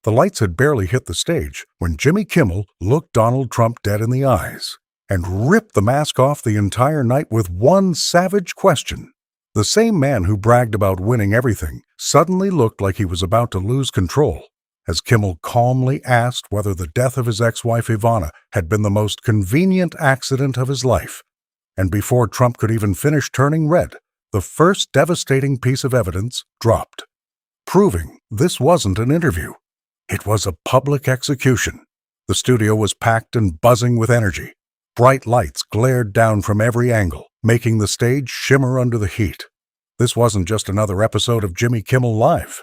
The lights had barely hit the stage when Jimmy Kimmel looked Donald Trump dead in the eyes and ripped the mask off the entire night with one savage question. The same man who bragged about winning everything suddenly looked like he was about to lose control as Kimmel calmly asked whether the death of his ex-wife Ivana had been the most convenient accident of his life. And before Trump could even finish turning red, the first devastating piece of evidence dropped, proving this wasn't an interview. It was a public execution. The studio was packed and buzzing with energy. Bright lights glared down from every angle, making the stage shimmer under the heat. This wasn't just another episode of Jimmy Kimmel Live.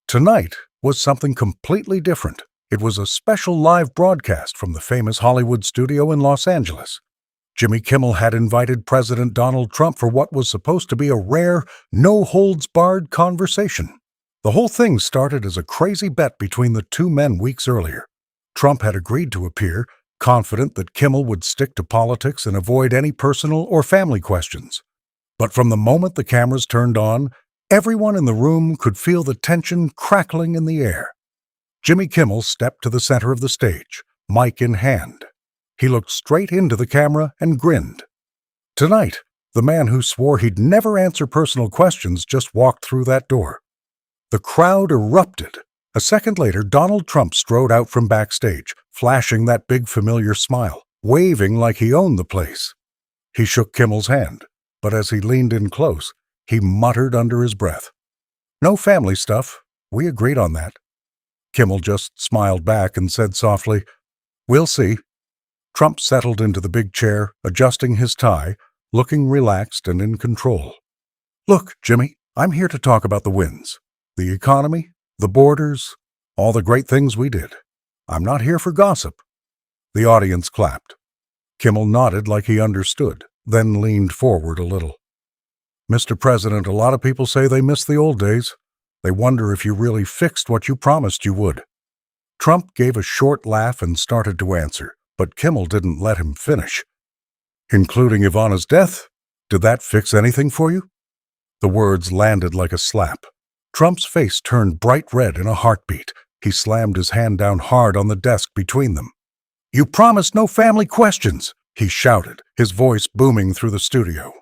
Tonight was something completely different. It was a special live broadcast from the famous Hollywood studio in Los Angeles. Jimmy Kimmel had invited President Donald Trump for what was supposed to be a rare, no-holds-barred conversation. The whole thing started as a crazy bet between the two men weeks earlier. Trump had agreed to appear, confident that Kimmel would stick to politics and avoid any personal or family questions. But from the moment the cameras turned on, everyone in the room could feel the tension crackling in the air. Jimmy Kimmel stepped to the center of the stage, mic in hand. He looked straight into the camera and grinned. Tonight, the man who swore he'd never answer personal questions just walked through that door. The crowd erupted. A second later, Donald Trump strode out from backstage, flashing that big familiar smile, waving like he owned the place. He shook Kimmel's hand, but as he leaned in close, he muttered under his breath, "No family stuff. We agreed on that." Kimmel just smiled back and said softly, "We'll see." Trump settled into the big chair, adjusting his tie, looking relaxed and in control. "Look, Jimmy, I'm here to talk about the wins. The economy, the borders, all the great things we did. I'm not here for gossip." The audience clapped. Kimmel nodded like he understood, then leaned forward a little. "Mr. President, a lot of people say they miss the old days. They wonder if you really fixed what you promised you would." Trump gave a short laugh and started to answer, but Kimmel didn't let him finish. "Including Ivana's death? Did that fix anything for you?" The words landed like a slap. Trump's face turned bright red in a heartbeat. He slammed his hand down hard on the desk between them. "You promised no family questions," he shouted, his voice booming through the studio.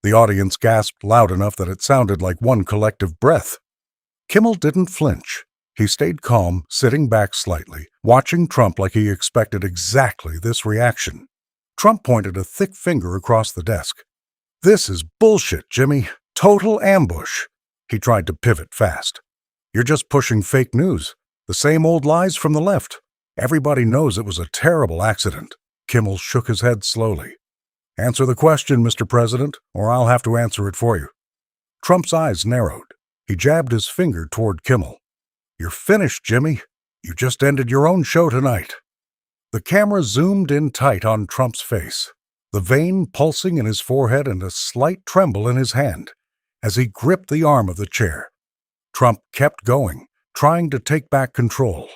The audience gasped loud enough that it sounded like one collective breath. Kimmel didn't flinch. He stayed calm, sitting back slightly, watching Trump like he expected exactly this reaction. Trump pointed a thick finger across the desk. "This is bullshit, Jimmy. Total ambush." He tried to pivot fast. "You're just pushing fake news. The same old lies from the left. Everybody knows it was a terrible accident." Kimmel shook his head slowly. "Answer the question, Mr. President, or I'll have to answer it for you." Trump's eyes narrowed. He jabbed his finger toward Kimmel. "You're finished, Jimmy. You just ended your own show tonight." The camera zoomed in tight on Trump's face, the vein pulsing in his forehead and a slight tremble in his hand as he gripped the arm of the chair. Trump kept going, trying to take back control.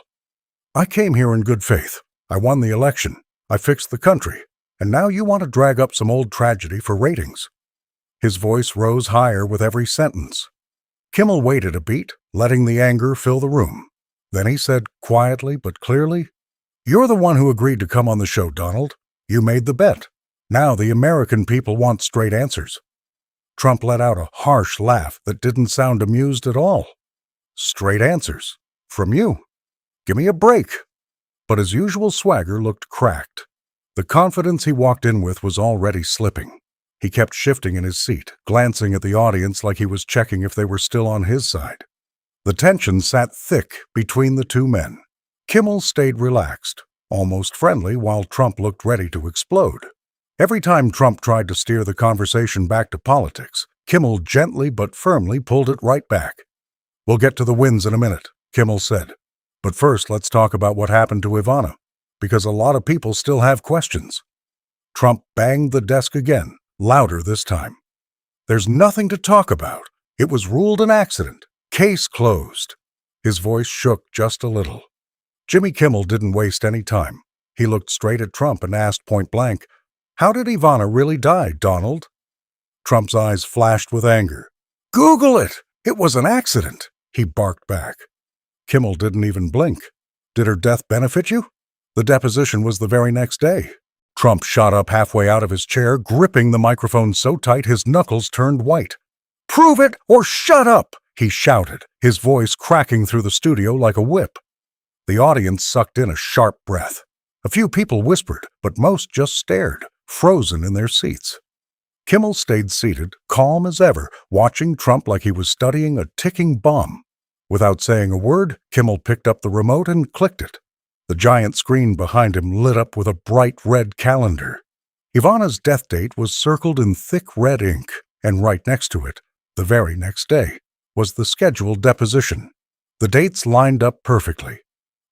"I came here in good faith. I won the election. I fixed the country. And now you want to drag up some old tragedy for ratings." His voice rose higher with every sentence. Kimmel waited a beat, letting the anger fill the room. Then he said quietly but clearly, "You're the one who agreed to come on the show, Donald. You made the bet. Now the American people want straight answers." Trump let out a harsh laugh that didn't sound amused at all. "Straight answers? From you? Give me a break." But his usual swagger looked cracked. The confidence he walked in with was already slipping. He kept shifting in his seat, glancing at the audience like he was checking if they were still on his side. The tension sat thick between the two men. Kimmel stayed relaxed, almost friendly, while Trump looked ready to explode. Every time Trump tried to steer the conversation back to politics, Kimmel gently but firmly pulled it right back. "We'll get to the wins in a minute," Kimmel said. "But first, let's talk about what happened to Ivana, because a lot of people still have questions." Trump banged the desk again, louder this time. "There's nothing to talk about. It was ruled an accident. Case closed." His voice shook just a little. Jimmy Kimmel didn't waste any time. He looked straight at Trump and asked point blank, "How did Ivana really die, Donald?" Trump's eyes flashed with anger. "Google it! It was an accident," he barked back. Kimmel didn't even blink. Did her death benefit you? The deposition was the very next day. Trump shot up halfway out of his chair, gripping the microphone so tight his knuckles turned white. "Prove it or shut up!" he shouted, his voice cracking through the studio like a whip. The audience sucked in a sharp breath. A few people whispered, but most just stared, frozen in their seats. Kimmel stayed seated, calm as ever, watching Trump like he was studying a ticking bomb. Without saying a word, Kimmel picked up the remote and clicked it. The giant screen behind him lit up with a bright red calendar. Ivana's death date was circled in thick red ink, and right next to it, the very next day, was the scheduled deposition. The dates lined up perfectly.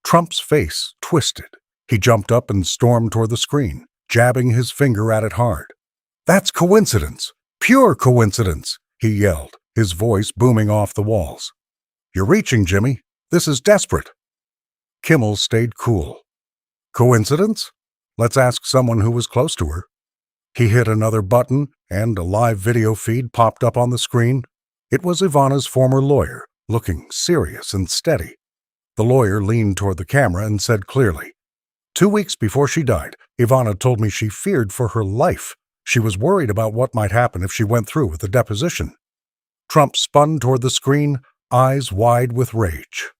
Trump's face twisted. He jumped up and stormed toward the screen, jabbing his finger at it hard. "That's coincidence! Pure coincidence!" he yelled, his voice booming off the walls. "You're reaching, Jimmy. This is desperate." Kimmel stayed cool. "Coincidence? Let's ask someone who was close to her." He hit another button, and a live video feed popped up on the screen. It was Ivana's former lawyer, looking serious and steady. The lawyer leaned toward the camera and said clearly, "2 weeks before she died, Ivana told me she feared for her life. She was worried about what might happen if she went through with the deposition." Trump spun toward the screen, eyes wide with rage.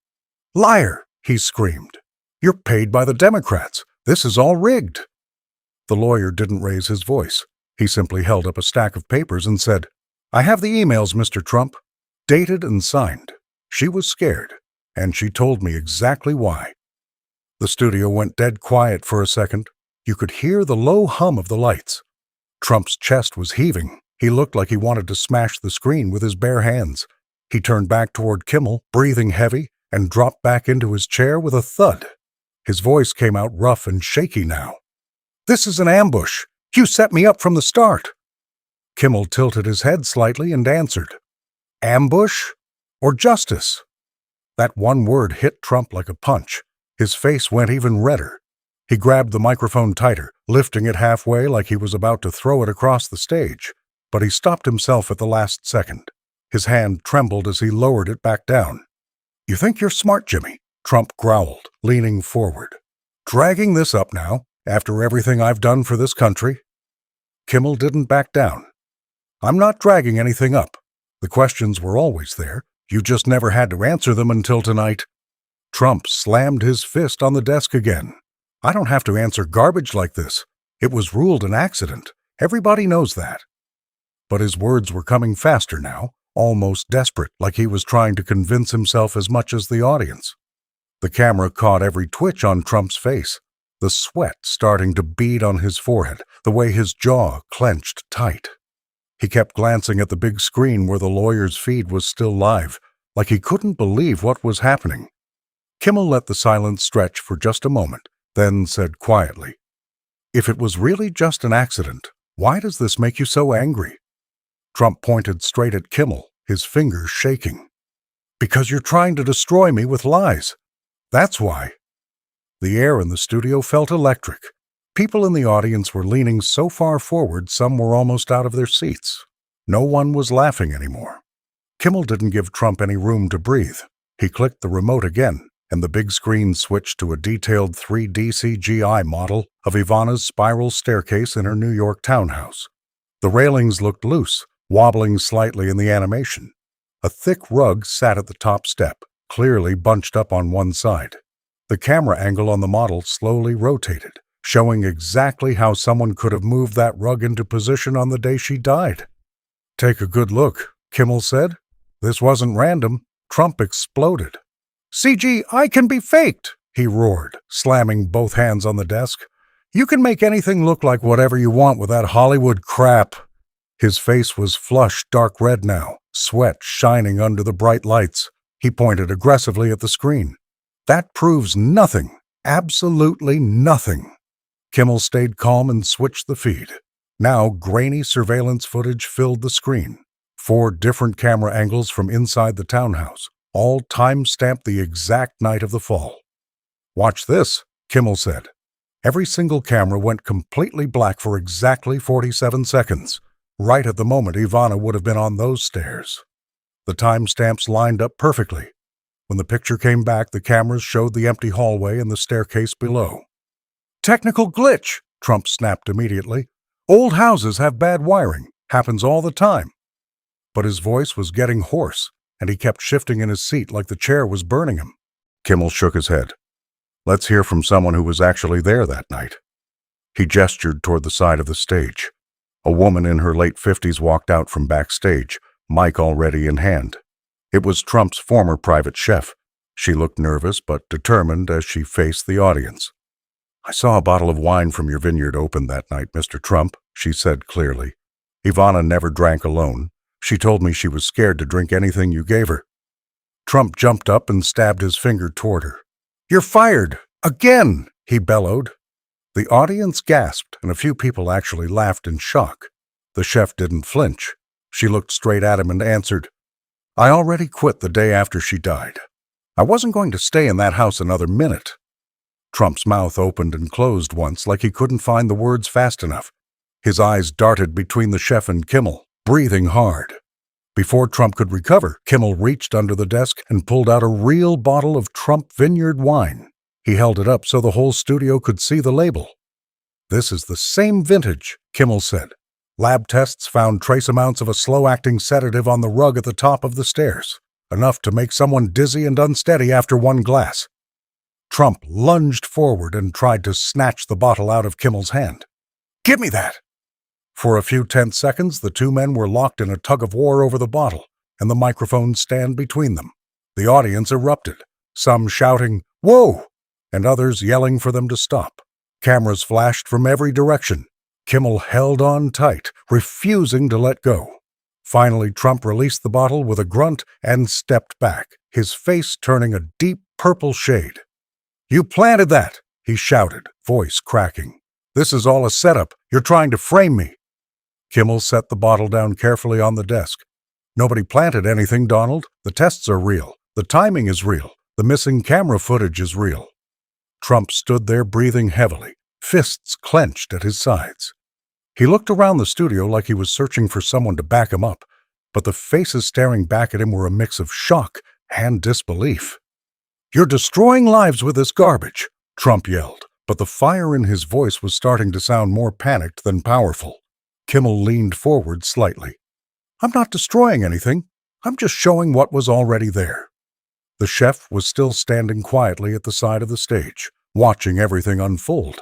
"Liar!" he screamed. "You're paid by the Democrats. This is all rigged." The lawyer didn't raise his voice. He simply held up a stack of papers and said, "I have the emails, Mr. Trump. Dated and signed. She was scared, and she told me exactly why." The studio went dead quiet for a second. You could hear the low hum of the lights. Trump's chest was heaving. He looked like he wanted to smash the screen with his bare hands. He turned back toward Kimmel, breathing heavy, and dropped back into his chair with a thud. His voice came out rough and shaky now. "This is an ambush. You set me up from the start." Kimmel tilted his head slightly and answered, "Ambush or justice?" That one word hit Trump like a punch. His face went even redder. He grabbed the microphone tighter, lifting it halfway like he was about to throw it across the stage. But he stopped himself at the last second. His hand trembled as he lowered it back down. "You think you're smart, Jimmy?" Trump growled, leaning forward. "Dragging this up now, after everything I've done for this country?" Kimmel didn't back down. "I'm not dragging anything up. The questions were always there. You just never had to answer them until tonight." Trump slammed his fist on the desk again. "I don't have to answer garbage like this. It was ruled an accident. Everybody knows that." But his words were coming faster now, almost desperate, like he was trying to convince himself as much as the audience. The camera caught every twitch on Trump's face, the sweat starting to bead on his forehead, the way his jaw clenched tight. He kept glancing at the big screen where the lawyer's feed was still live, like he couldn't believe what was happening. Kimmel let the silence stretch for just a moment, then said quietly, "If it was really just an accident, why does this make you so angry?" Trump pointed straight at Kimmel, his fingers shaking. "Because you're trying to destroy me with lies. That's why." The air in the studio felt electric. People in the audience were leaning so far forward some were almost out of their seats. No one was laughing anymore. Kimmel didn't give Trump any room to breathe. He clicked the remote again, and the big screen switched to a detailed 3D CGI model of Ivana's spiral staircase in her New York townhouse. The railings looked loose, wobbling slightly in the animation. A thick rug sat at the top step, clearly bunched up on one side. The camera angle on the model slowly rotated, showing exactly how someone could have moved that rug into position on the day she died. "Take a good look," Kimmel said. "This wasn't random." Trump exploded. "CGI can be faked," he roared, slamming both hands on the desk. "You can make anything look like whatever you want with that Hollywood crap." His face was flushed dark red now, sweat shining under the bright lights. He pointed aggressively at the screen. "That proves nothing. Absolutely nothing." Kimmel stayed calm and switched the feed. Now grainy surveillance footage filled the screen. 4 different camera angles from inside the townhouse, all time-stamped the exact night of the fall. "Watch this," Kimmel said. Every single camera went completely black for exactly 47 seconds. Right at the moment Ivana would have been on those stairs. The timestamps lined up perfectly. When the picture came back, the cameras showed the empty hallway and the staircase below. "Technical glitch," Trump snapped immediately. "Old houses have bad wiring. Happens all the time." But his voice was getting hoarse, and he kept shifting in his seat like the chair was burning him. Kimmel shook his head. "Let's hear from someone who was actually there that night." He gestured toward the side of the stage. A woman in her late 50s walked out from backstage, mic already in hand. It was Trump's former private chef. She looked nervous but determined as she faced the audience. "I saw a bottle of wine from your vineyard open that night, Mr. Trump," she said clearly. "Ivana never drank alone. She told me she was scared to drink anything you gave her." Trump jumped up and stabbed his finger toward her. "You're fired! Again!" he bellowed. The audience gasped, and a few people actually laughed in shock. The chef didn't flinch. She looked straight at him and answered, "I already quit the day after she died. I wasn't going to stay in that house another minute." Trump's mouth opened and closed once like he couldn't find the words fast enough. His eyes darted between the chef and Kimmel, breathing hard. Before Trump could recover, Kimmel reached under the desk and pulled out a real bottle of Trump Vineyard wine. He held it up so the whole studio could see the label. "This is the same vintage," Kimmel said. "Lab tests found trace amounts of a slow-acting sedative on the rug at the top of the stairs, enough to make someone dizzy and unsteady after one glass." Trump lunged forward and tried to snatch the bottle out of Kimmel's hand. "Give me that!" For a few tense seconds, the two men were locked in a tug-of-war over the bottle and the microphone stand between them. The audience erupted, some shouting, "Whoa!" and others yelling for them to stop. Cameras flashed from every direction. Kimmel held on tight, refusing to let go. Finally, Trump released the bottle with a grunt and stepped back, his face turning a deep purple shade. "You planted that!" he shouted, voice cracking. "This is all a setup. You're trying to frame me." Kimmel set the bottle down carefully on the desk. "Nobody planted anything, Donald. The tests are real. The timing is real. The missing camera footage is real." Trump stood there breathing heavily, fists clenched at his sides. He looked around the studio like he was searching for someone to back him up, but the faces staring back at him were a mix of shock and disbelief. "You're destroying lives with this garbage," Trump yelled, but the fire in his voice was starting to sound more panicked than powerful. Kimmel leaned forward slightly. "I'm not destroying anything. I'm just showing what was already there." The chef was still standing quietly at the side of the stage, watching everything unfold.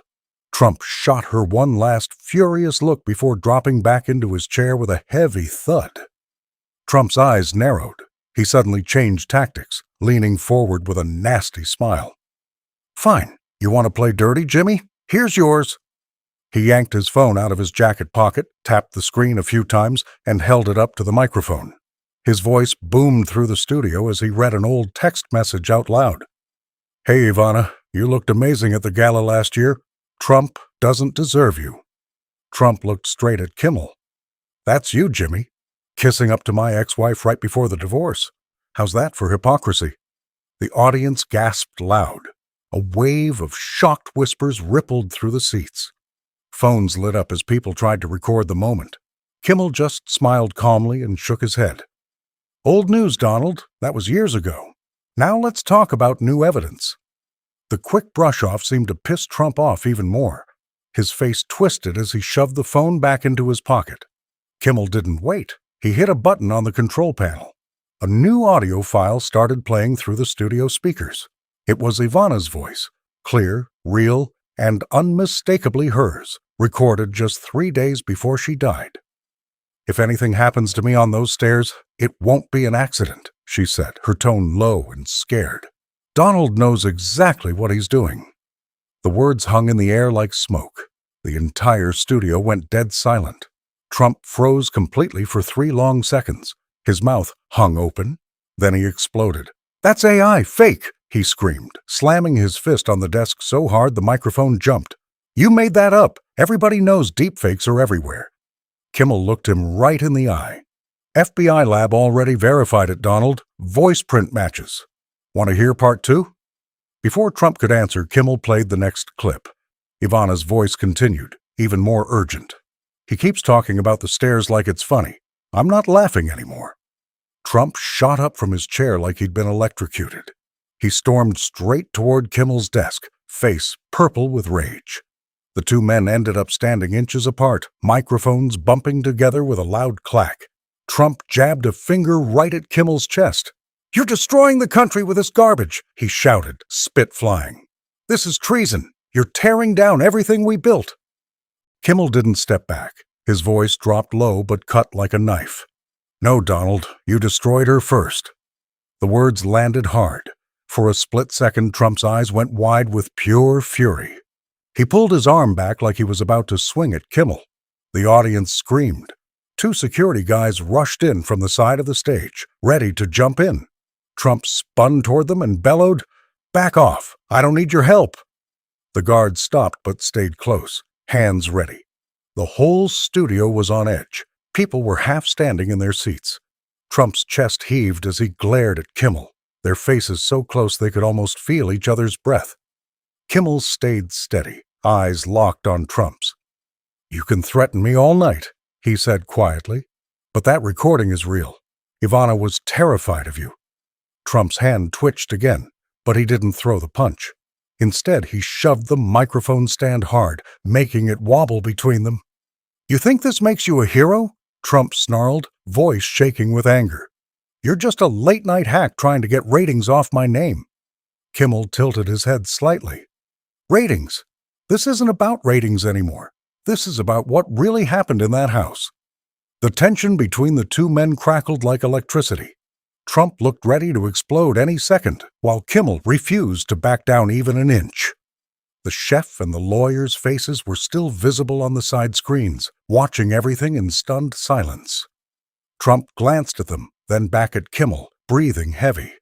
Trump shot her one last furious look before dropping back into his chair with a heavy thud. Trump's eyes narrowed. He suddenly changed tactics, leaning forward with a nasty smile. "Fine. You want to play dirty, Jimmy? Here's yours." He yanked his phone out of his jacket pocket, tapped the screen a few times, and held it up to the microphone. His voice boomed through the studio as he read an old text message out loud. "Hey, Ivana, you looked amazing at the gala last year. Trump doesn't deserve you." Trump looked straight at Kimmel. "That's you, Jimmy. Kissing up to my ex-wife right before the divorce. How's that for hypocrisy?" The audience gasped loud. A wave of shocked whispers rippled through the seats. Phones lit up as people tried to record the moment. Kimmel just smiled calmly and shook his head. "Old news, Donald. That was years ago. Now let's talk about new evidence." The quick brush-off seemed to piss Trump off even more. His face twisted as he shoved the phone back into his pocket. Kimmel didn't wait. He hit a button on the control panel. A new audio file started playing through the studio speakers. It was Ivana's voice, clear, real, and unmistakably hers, recorded just 3 days before she died. "If anything happens to me on those stairs, it won't be an accident," she said, her tone low and scared. "Donald knows exactly what he's doing." The words hung in the air like smoke. The entire studio went dead silent. Trump froze completely for 3 long seconds. His mouth hung open. Then he exploded. "That's AI, fake!" he screamed, slamming his fist on the desk so hard the microphone jumped. "You made that up. Everybody knows deepfakes are everywhere." Kimmel looked him right in the eye. "FBI lab already verified it, Donald. Voice print matches. Want to hear part 2? Before Trump could answer, Kimmel played the next clip. Ivana's voice continued, even more urgent. "He keeps talking about the stairs like it's funny. I'm not laughing anymore." Trump shot up from his chair like he'd been electrocuted. He stormed straight toward Kimmel's desk, face purple with rage. The two men ended up standing inches apart, microphones bumping together with a loud clack. Trump jabbed a finger right at Kimmel's chest. "You're destroying the country with this garbage," he shouted, spit flying. "This is treason. You're tearing down everything we built." Kimmel didn't step back. His voice dropped low but cut like a knife. "No, Donald, you destroyed her first." The words landed hard. For a split second, Trump's eyes went wide with pure fury. He pulled his arm back like he was about to swing at Kimmel. The audience screamed. Two security guys rushed in from the side of the stage, ready to jump in. Trump spun toward them and bellowed, "Back off! I don't need your help!" The guards stopped but stayed close, hands ready. The whole studio was on edge. People were half standing in their seats. Trump's chest heaved as he glared at Kimmel, their faces so close they could almost feel each other's breath. Kimmel stayed steady, eyes locked on Trump's. "You can threaten me all night," he said quietly, "but that recording is real. Ivana was terrified of you." Trump's hand twitched again, but he didn't throw the punch. Instead, he shoved the microphone stand hard, making it wobble between them. "You think this makes you a hero?" Trump snarled, voice shaking with anger. "You're just a late-night hack trying to get ratings off my name." Kimmel tilted his head slightly. "Ratings? This isn't about ratings anymore. This is about what really happened in that house." The tension between the two men crackled like electricity. Trump looked ready to explode any second, while Kimmel refused to back down even an inch. The chef and the lawyer's faces were still visible on the side screens, watching everything in stunned silence. Trump glanced at them, then back at Kimmel, breathing heavy.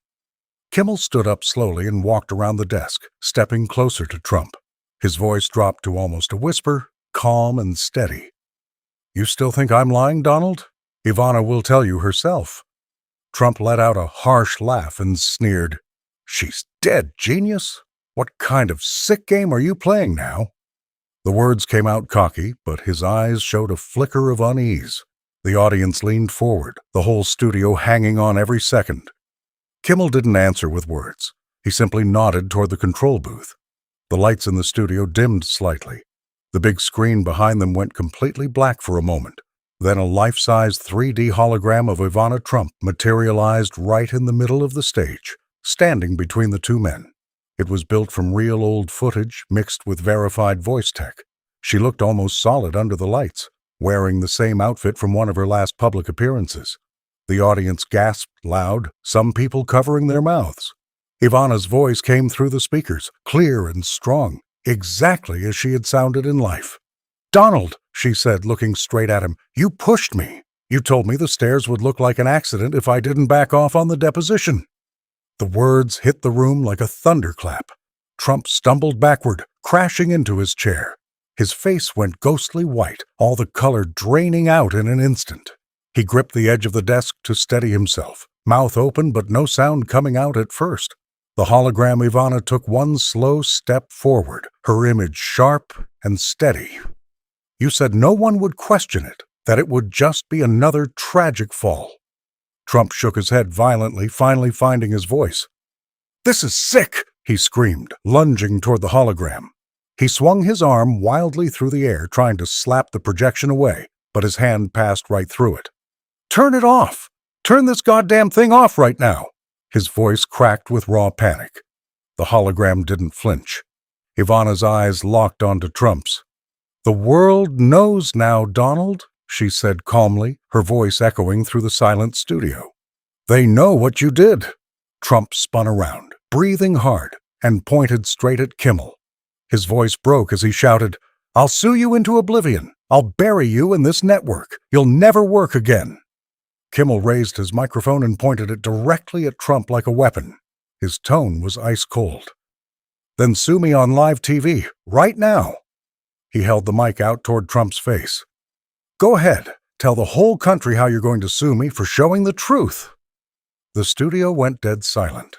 Kimmel stood up slowly and walked around the desk, stepping closer to Trump. His voice dropped to almost a whisper, calm and steady. "You still think I'm lying, Donald? Ivana will tell you herself." Trump let out a harsh laugh and sneered. "She's dead, genius. What kind of sick game are you playing now?" The words came out cocky, but his eyes showed a flicker of unease. The audience leaned forward, the whole studio hanging on every second. Kimmel didn't answer with words. He simply nodded toward the control booth. The lights in the studio dimmed slightly. The big screen behind them went completely black for a moment. Then a life-size 3D hologram of Ivana Trump materialized right in the middle of the stage, standing between the two men. It was built from real old footage mixed with verified voice tech. She looked almost solid under the lights, wearing the same outfit from one of her last public appearances. The audience gasped loud, some people covering their mouths. Ivana's voice came through the speakers, clear and strong, exactly as she had sounded in life. "Donald," she said, looking straight at him, "you pushed me. You told me the stairs would look like an accident if I didn't back off on the deposition." The words hit the room like a thunderclap. Trump stumbled backward, crashing into his chair. His face went ghostly white, all the color draining out in an instant. He gripped the edge of the desk to steady himself, mouth open but no sound coming out at first. The hologram Ivana took one slow step forward, her image sharp and steady. "You said no one would question it, that it would just be another tragic fall." Trump shook his head violently, finally finding his voice. "This is sick!" he screamed, lunging toward the hologram. He swung his arm wildly through the air, trying to slap the projection away, but his hand passed right through it. "Turn it off! Turn this goddamn thing off right now!" His voice cracked with raw panic. The hologram didn't flinch. Ivana's eyes locked onto Trump's. "The world knows now, Donald," she said calmly, her voice echoing through the silent studio. "They know what you did." Trump spun around, breathing hard, and pointed straight at Kimmel. His voice broke as he shouted, "I'll sue you into oblivion. I'll bury you in this network. You'll never work again." Kimmel raised his microphone and pointed it directly at Trump like a weapon. His tone was ice cold. "Then sue me on live TV, right now." He held the mic out toward Trump's face. "Go ahead, tell the whole country how you're going to sue me for showing the truth." The studio went dead silent.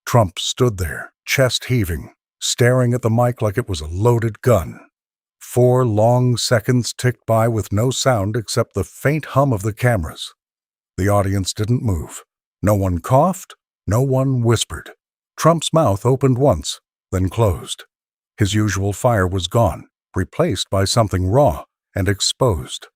Trump stood there, chest heaving, staring at the mic like it was a loaded gun. 4 long seconds ticked by with no sound except the faint hum of the cameras. The audience didn't move. No one coughed, no one whispered. Trump's mouth opened once, then closed. His usual fire was gone, replaced by something raw and exposed.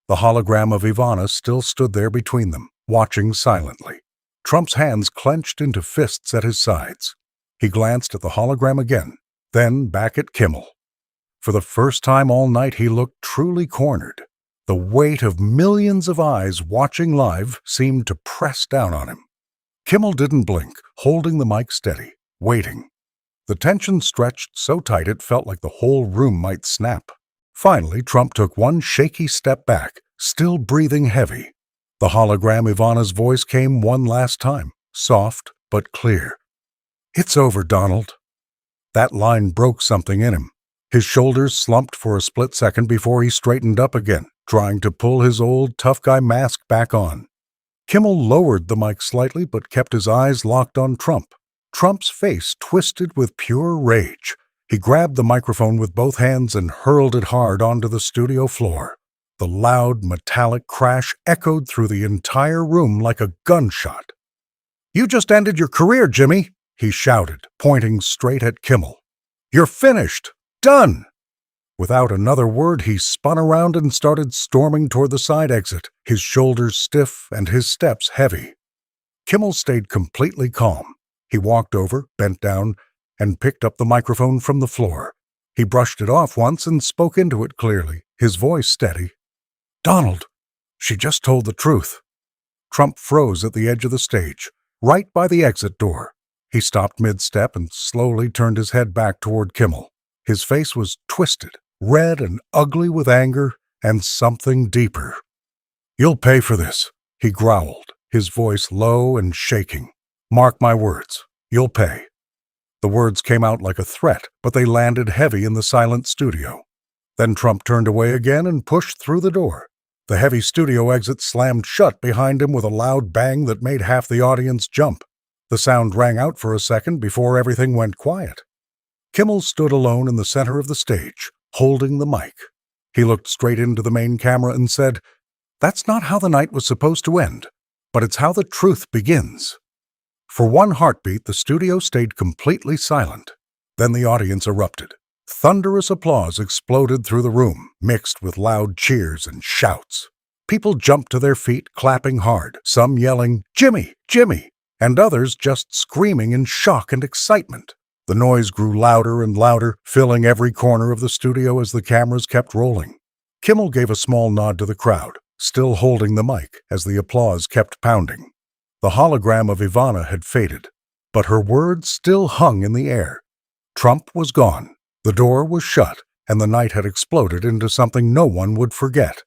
The hologram of Ivana still stood there between them, watching silently. Trump's hands clenched into fists at his sides. He glanced at the hologram again, then back at Kimmel. For the first time all night he looked truly cornered. The weight of millions of eyes watching live seemed to press down on him. Kimmel didn't blink, holding the mic steady, waiting. The tension stretched so tight it felt like the whole room might snap. Finally, Trump took one shaky step back, still breathing heavy. The hologram Ivana's voice came one last time, soft but clear. "It's over, Donald." That line broke something in him. His shoulders slumped for a split second before he straightened up again, trying to pull his old tough guy mask back on. Kimmel lowered the mic slightly but kept his eyes locked on Trump. Trump's face twisted with pure rage. He grabbed the microphone with both hands and hurled it hard onto the studio floor. The loud, metallic crash echoed through the entire room like a gunshot. "You just ended your career, Jimmy," he shouted, pointing straight at Kimmel. "You're finished! Done!" Without another word, he spun around and started storming toward the side exit, his shoulders stiff and his steps heavy. Kimmel stayed completely calm. He walked over, bent down, and picked up the microphone from the floor. He brushed it off once and spoke into it clearly, his voice steady. "Donald, she just told the truth." Trump froze at the edge of the stage, right by the exit door. He stopped mid-step and slowly turned his head back toward Kimmel. His face was twisted, red and ugly with anger and something deeper. "You'll pay for this," he growled, his voice low and shaking. "Mark my words, you'll pay." The words came out like a threat, but they landed heavy in the silent studio. Then Trump turned away again and pushed through the door. The heavy studio exit slammed shut behind him with a loud bang that made half the audience jump. The sound rang out for a second before everything went quiet. Kimmel stood alone in the center of the stage, holding the mic. He looked straight into the main camera and said, "That's not how the night was supposed to end, but it's how the truth begins." For one heartbeat, the studio stayed completely silent. Then the audience erupted. Thunderous applause exploded through the room, mixed with loud cheers and shouts. People jumped to their feet, clapping hard, some yelling, "Jimmy! Jimmy!" and others just screaming in shock and excitement. The noise grew louder and louder, filling every corner of the studio as the cameras kept rolling. Kimmel gave a small nod to the crowd, still holding the mic as the applause kept pounding. The hologram of Ivana had faded, but her words still hung in the air. Trump was gone, the door was shut, and the night had exploded into something no one would forget.